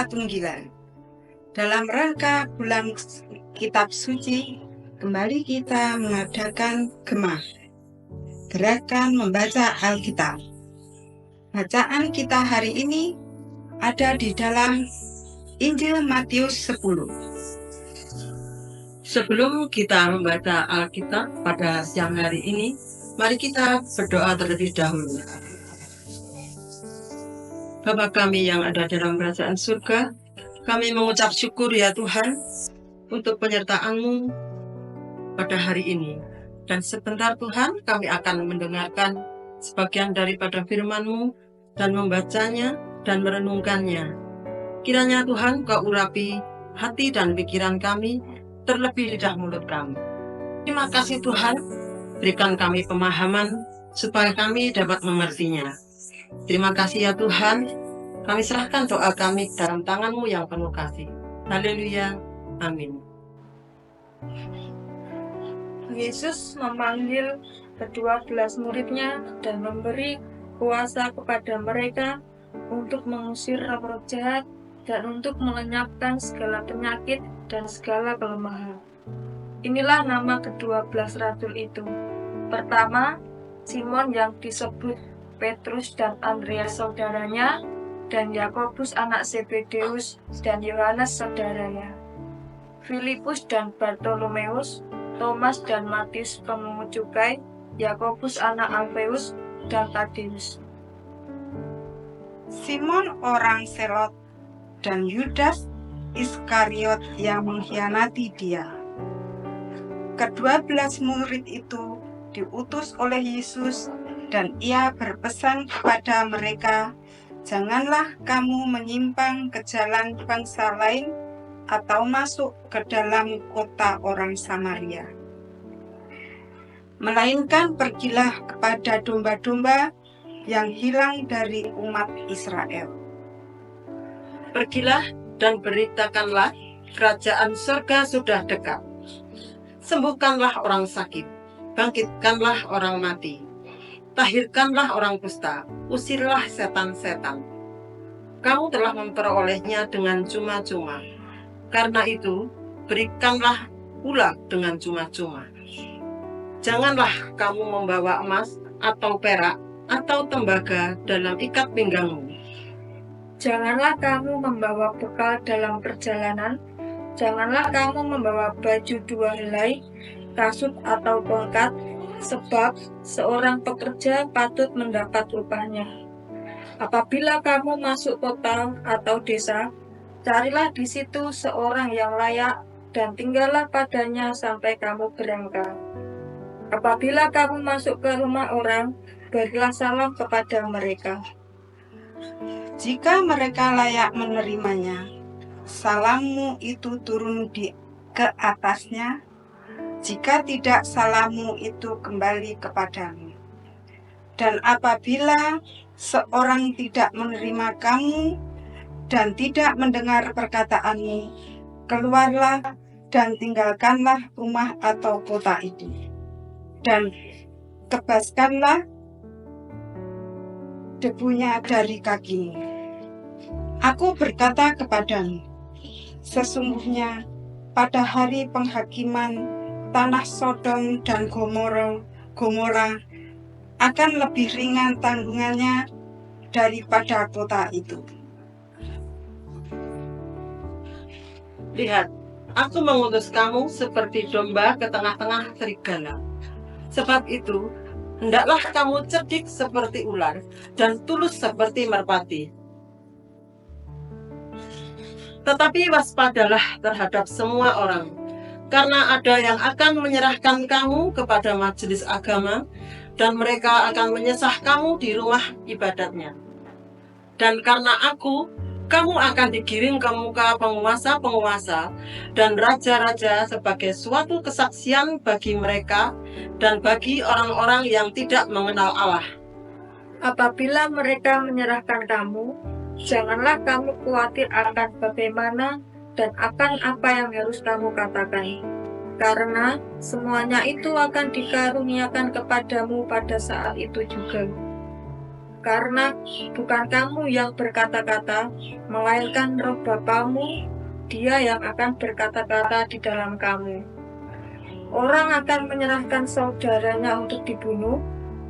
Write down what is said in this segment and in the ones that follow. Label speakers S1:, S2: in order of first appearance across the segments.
S1: Tunggilan. Dalam rangka bulan Kitab Suci, kembali kita mengadakan Gemah, Gerakan Membaca Alkitab. Bacaan kita hari ini ada di dalam Injil Matius 10.
S2: Sebelum kita membaca Alkitab pada siang hari ini, mari kita berdoa terlebih dahulu. Bapa kami yang ada dalam kerajaan surga, kami mengucap syukur ya Tuhan untuk penyertaan-Mu pada hari ini. Dan sebentar Tuhan kami akan mendengarkan sebagian daripada firman-Mu dan membacanya dan merenungkannya. Kiranya Tuhan Kau urapi hati dan pikiran kami, terlebih lidah mulut kami. Terima kasih Tuhan, berikan kami pemahaman supaya kami dapat mengertinya. Terima kasih ya Tuhan, kami serahkan doa kami dalam tangan-Mu yang penuh kasih. Haleluya, amin.
S3: Yesus memanggil ke-12 muridnya dan memberi kuasa kepada mereka untuk mengusir roh jahat dan untuk melenyapkan segala penyakit dan segala kelemahan. Inilah nama ke-12 rasul itu. Pertama, Simon yang disebut Petrus dan Andreas saudaranya, dan Yakobus anak Zebedeus dan Yohanes saudaranya, Filipus dan Bartolomeus, Thomas dan Matius pemungut cukai, Yakobus anak Alfeus dan Tadeus,
S1: Simon orang Selot, dan Yudas Iskariot yang mengkhianati dia. Ke-12 murid itu diutus oleh Yesus, dan ia berpesan kepada mereka, "Janganlah kamu menyimpang ke jalan bangsa lain atau masuk ke dalam kota orang Samaria. Melainkan pergilah kepada domba-domba yang hilang dari umat Israel."
S2: Pergilah dan beritakanlah, kerajaan surga sudah dekat. Sembuhkanlah orang sakit, bangkitkanlah orang mati, tahirkanlah orang kusta, usirlah setan-setan. Kamu telah memperolehnya dengan cuma-cuma. Karena itu, berikanlah pula dengan cuma-cuma. Janganlah kamu membawa emas atau perak atau tembaga dalam ikat pinggangmu.
S3: Janganlah kamu membawa bekal dalam perjalanan. Janganlah kamu membawa baju 2 helai, kasut atau tongkat, sebab seorang pekerja patut mendapat upahnya. Apabila kamu masuk kota atau desa, carilah di situ seorang yang layak dan tinggallah padanya sampai kamu berangkat. Apabila kamu masuk ke rumah orang, berilah salam kepada mereka.
S1: Jika mereka layak menerimanya, salammu itu turun ke atasnya. Jika tidak, salammu itu kembali kepadamu. Dan apabila seorang tidak menerima kamu dan tidak mendengar perkataanmu, keluarlah dan tinggalkanlah rumah atau kota itu, dan kebaskanlah debunya dari kakimu. Aku berkata kepadamu, sesungguhnya pada hari penghakiman tanah Sodom dan Gomora akan lebih ringan tanggungannya daripada kota itu.
S2: Lihat, aku mengutus kamu seperti domba ke tengah-tengah serigala. Sebab itu, hendaklah kamu cerdik seperti ular dan tulus seperti merpati. Tetapi waspadalah terhadap semua orang, karena ada yang akan menyerahkan kamu kepada majelis agama, dan mereka akan menyesah kamu di rumah ibadatnya. Dan karena aku, kamu akan digiring ke muka penguasa-penguasa dan raja-raja sebagai suatu kesaksian bagi mereka dan bagi orang-orang yang tidak mengenal Allah.
S3: Apabila mereka menyerahkan kamu, janganlah kamu khawatir akan bagaimana dan akan apa yang harus kamu katakan, karena semuanya itu akan dikaruniakan kepadamu pada saat itu juga. Karena bukan kamu yang berkata-kata, melainkan Roh Bapamu, Dia yang akan berkata-kata di dalam kamu. Orang akan menyerahkan saudaranya untuk dibunuh,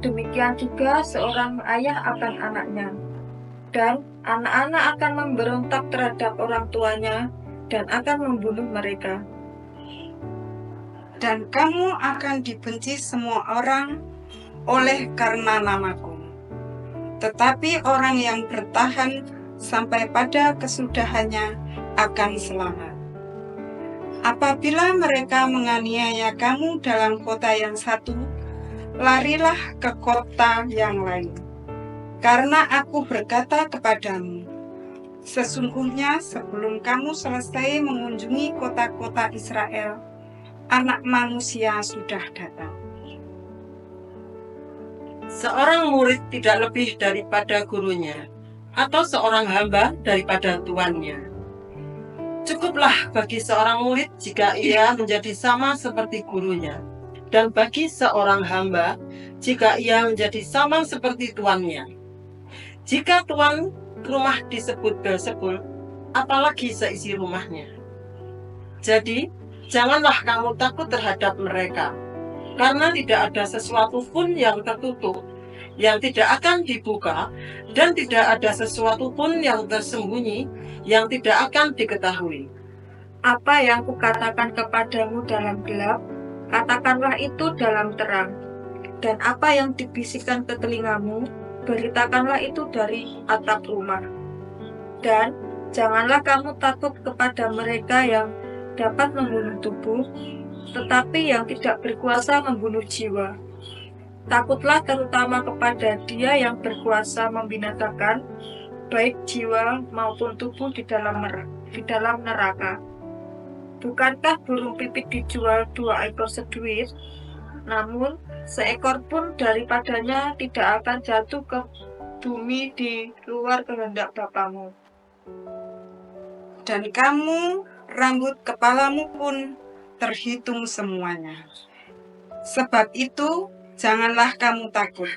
S3: demikian juga seorang ayah akan anaknya. Dan anak-anak akan memberontak terhadap orang tuanya dan akan membunuh mereka.
S1: Dan kamu akan dibenci semua orang oleh karena namaku. Tetapi orang yang bertahan sampai pada kesudahannya akan selamat. Apabila mereka menganiaya kamu dalam kota yang satu, larilah ke kota yang lain. Karena aku berkata kepadamu, sesungguhnya sebelum kamu selesai mengunjungi kota-kota Israel, Anak Manusia sudah datang.
S2: Seorang murid tidak lebih daripada gurunya, atau seorang hamba daripada tuannya. Cukuplah bagi seorang murid jika ia menjadi sama seperti gurunya, dan bagi seorang hamba jika ia menjadi sama seperti tuannya. Jika tuan rumah disebut Beelzebul, apalagi seisi rumahnya. Jadi, janganlah kamu takut terhadap mereka, karena tidak ada sesuatu pun yang tertutup, yang tidak akan dibuka, dan tidak ada sesuatu pun yang tersembunyi, yang tidak akan diketahui.
S3: Apa yang kukatakan kepadamu dalam gelap, katakanlah itu dalam terang. Dan apa yang dibisikkan ke telingamu, beritakanlah itu dari atap rumah. Dan janganlah kamu takut kepada mereka yang dapat membunuh tubuh, tetapi yang tidak berkuasa membunuh jiwa. Takutlah terutama kepada Dia yang berkuasa membinasakan baik jiwa maupun tubuh di dalam neraka. Bukankah burung pipit dijual 2 ekor seduit? Namun seekor pun daripadanya tidak akan jatuh ke bumi di luar kehendak Bapamu.
S1: Dan kamu, rambut kepalamu pun terhitung semuanya. Sebab itu, janganlah kamu takut,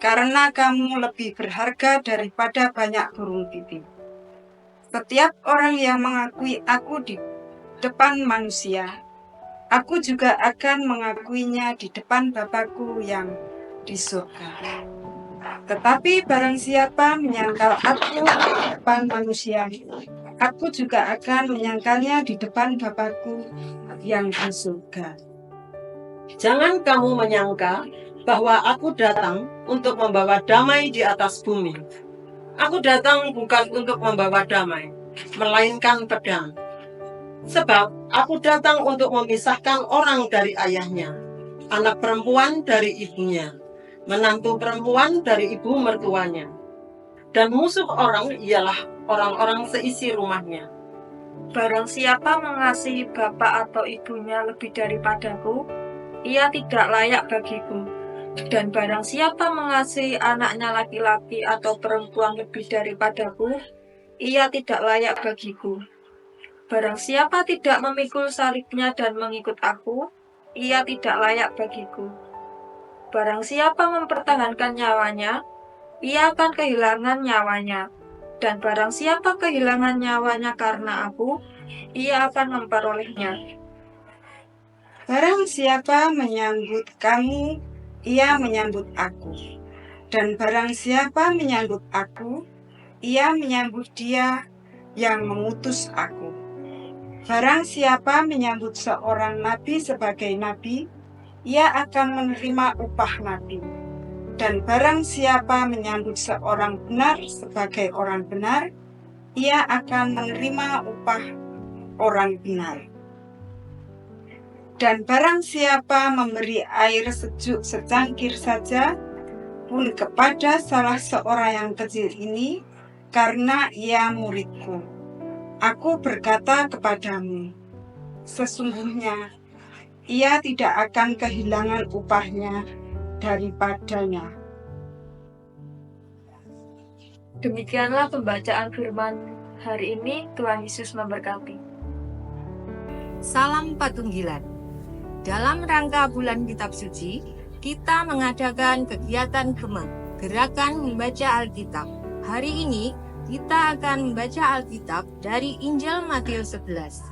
S1: karena kamu lebih berharga daripada banyak burung pipit. Setiap orang yang mengakui aku di depan manusia, aku juga akan mengakuinya di depan Bapa-Ku yang di surga. Tetapi barang siapa menyangkal aku di depan manusia, aku juga akan menyangkalnya di depan Bapa-Ku yang di surga.
S2: Jangan kamu menyangka bahwa aku datang untuk membawa damai di atas bumi. Aku datang bukan untuk membawa damai, melainkan pedang. Sebab aku datang untuk memisahkan orang dari ayahnya, anak perempuan dari ibunya, menantu perempuan dari ibu mertuanya. Dan musuh orang ialah orang-orang seisi rumahnya.
S3: Barang siapa mengasihi bapa atau ibunya lebih daripadaku, ia tidak layak bagiku. Dan barang siapa mengasihi anaknya laki-laki atau perempuan lebih daripadaku, ia tidak layak bagiku. Barang siapa tidak memikul salibnya dan mengikut aku, ia tidak layak bagiku. Barang siapa mempertahankan nyawanya, ia akan kehilangan nyawanya. Dan barang siapa kehilangan nyawanya karena aku, ia akan memperolehnya.
S1: Barang siapa menyambut kamu, ia menyambut aku. Dan barang siapa menyambut aku, ia menyambut Dia yang mengutus aku. Barang siapa menyambut seorang nabi sebagai nabi, ia akan menerima upah nabi. Dan barang siapa menyambut seorang benar sebagai orang benar, ia akan menerima upah orang benar. Dan barang siapa memberi air sejuk secangkir saja pun kepada salah seorang yang kecil ini, karena ia muridku, aku berkata kepadamu, sesungguhnya ia tidak akan kehilangan upahnya daripadanya.
S3: Demikianlah pembacaan firman hari ini. Tuhan Yesus memberkati.
S4: Salam Patunggilan. Dalam rangka bulan kitab suci, kita mengadakan kegiatan gema Gerakan membaca Alkitab. Hari ini kita akan membaca Alkitab dari Injil Matius 11.